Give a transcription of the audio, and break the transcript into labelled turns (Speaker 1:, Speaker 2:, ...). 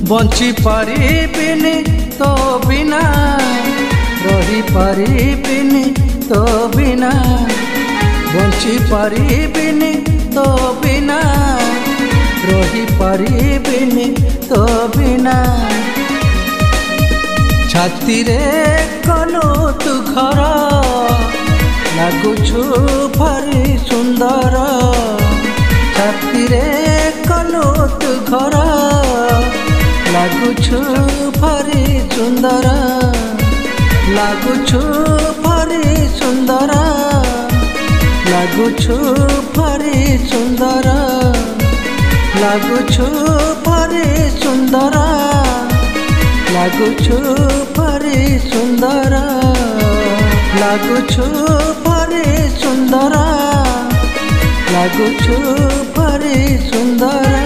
Speaker 1: Bunchy पारिबिनी तो बिना रही पारिबिनी तो बिना बंची पारिबिनी तो बिना रही पारिबिनी तो बिना छाती रे कलु तू घर लगुछु भारी सुंदर छाती रे कलु तू घर लगुछु भारी सुंदर लगुछु भारी सुंदर लगुछु भारी सुंदर लगुछु भारी सुंदर लगुछु भारी सुंदर लगुछु भारी सुंदर लगुछु भारी सुंदर।